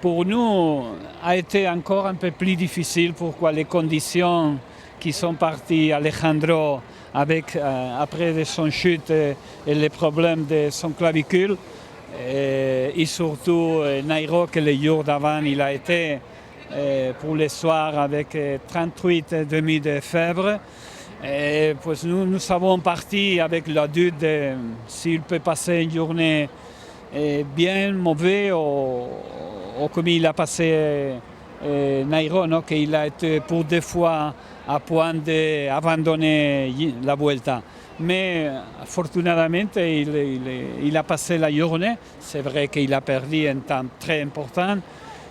pour nous, a été encore un peu plus difficile. Pourquoi les conditions qui sont parties Alejandro après de son chute et les problèmes de son clavicule, et surtout Nairo, que le jour d'avant, il a été pour le soir avec 38,5 de fièvre. Et pues nous avons parti avec le doute de s'il peut passer une journée bien mauvaise ou comme il a passé Nairo, no? Qu'il a été pour 2 fois à point d'abandonner la Vuelta. Mais afortunadamente, il a passé la journée. C'est vrai qu'il a perdu un temps très important,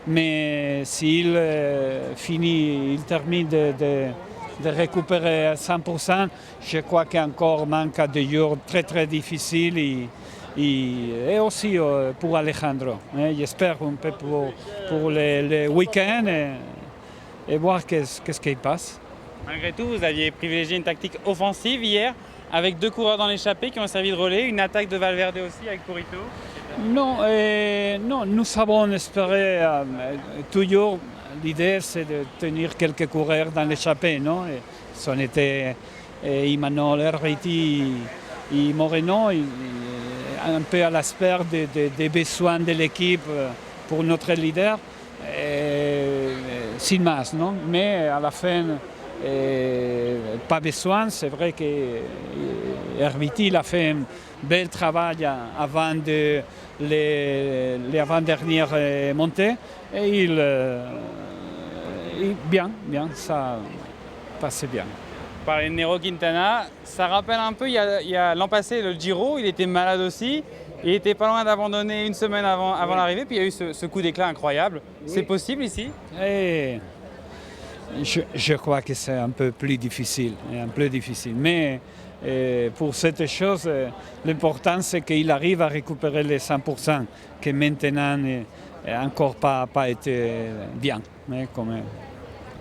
mais s'il termine de récupérer à 100%, je crois qu'encore manque de jours très très difficiles et aussi pour Alejandro. J'espère un peu pour le week-end et voir qu'est-ce qui passe. Malgré tout, vous aviez privilégié une tactique offensive hier, avec 2 coureurs dans l'échappée qui ont servi de relais, une attaque de Valverde aussi avec Purito. Non, nous avons espéré toujours. L'idée, c'est de tenir quelques coureurs dans l'échappée, non? Ce sont été Imanol, Herviti et Moreno, un peu à l'espère des besoins de l'équipe pour notre leader, sin más, non? Mais à la fin, pas besoin. C'est vrai que Herviti a fait un bel travail avant les avant-dernières montées et bien, ça passait bien. Parler de Nairo Quintana, ça rappelle un peu, il y a l'an passé, le Giro, il était malade aussi, il était pas loin d'abandonner une semaine avant l'arrivée, puis il y a eu ce coup d'éclat incroyable. Oui. C'est possible ici? Je crois que c'est un peu plus difficile, mais pour cette chose, l'important c'est qu'il arrive à récupérer les 100%, que maintenant n'a encore pas été bien.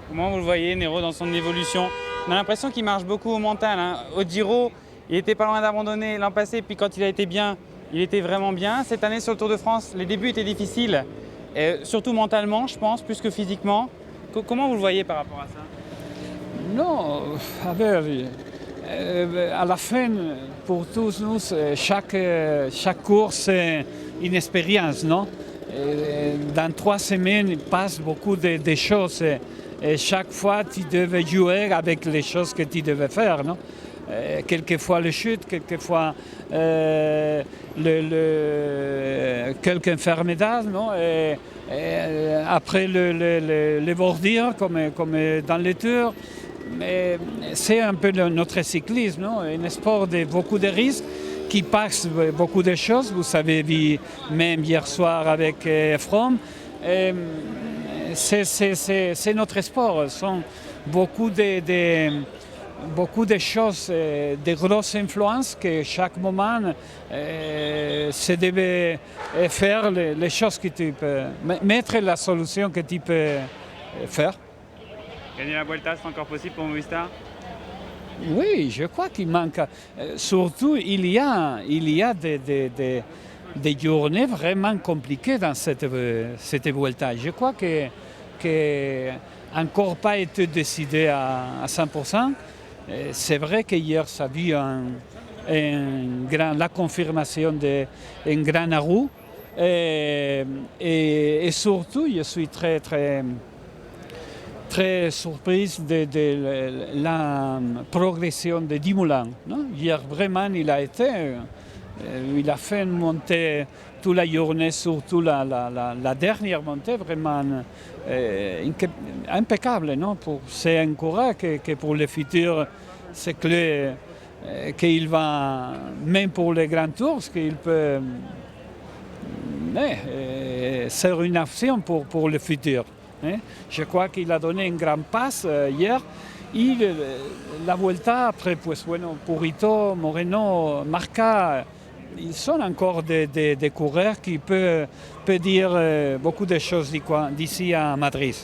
Comment vous le voyez, Nairo, dans son évolution? On a l'impression qu'il marche beaucoup au mental. Au Giro, il était pas loin d'abandonner l'an passé, puis quand il a été bien, il était vraiment bien. Cette année sur le Tour de France, les débuts étaient difficiles, surtout mentalement, je pense, plus que physiquement. Comment vous le voyez par rapport à ça? Non, à la fin, pour tous nous, chaque course c'est une expérience, non? Dans 3 semaines, il passe beaucoup de choses. Et chaque fois, tu devais jouer avec les choses que tu devais faire, non? Quelquefois les chutes, quelquefois quelques enfermedades, non? Et après les bordures, comme dans les tours. Mais c'est un peu notre cyclisme, non? Un sport de beaucoup de risques qui passe beaucoup de choses. Vous avez vu même hier soir avec Froome. C'est notre sport. Ce sont beaucoup de choses, de grosses influences que chaque moment se devait faire les choses que tu peux mettre la solution que tu peux faire. Gagner la Vuelta, c'est encore possible pour Movistar? Oui, je crois qu'il manque. Surtout, il y a des journées vraiment compliquées dans cette Vuelta. Je crois que encore pas été décidé à 100%. C'est vrai qu'hier, ça a vu la confirmation d'un grand Arou. Et surtout, je suis très surprise de la progression de Dumoulin. Non? Hier, vraiment, il a fait une montée toute la journée, surtout la dernière montée, vraiment impeccable. Non? C'est un coureur que pour le futur, c'est clair qu'il va, même pour les grands tours, qu'il peut ser une option pour le futur. Je crois qu'il a donné une grande passe hier. Et la Vuelta, après, Purito, Moreno, Marca, ils sont encore des coureurs qui peuvent dire beaucoup de choses d'ici à Madrid.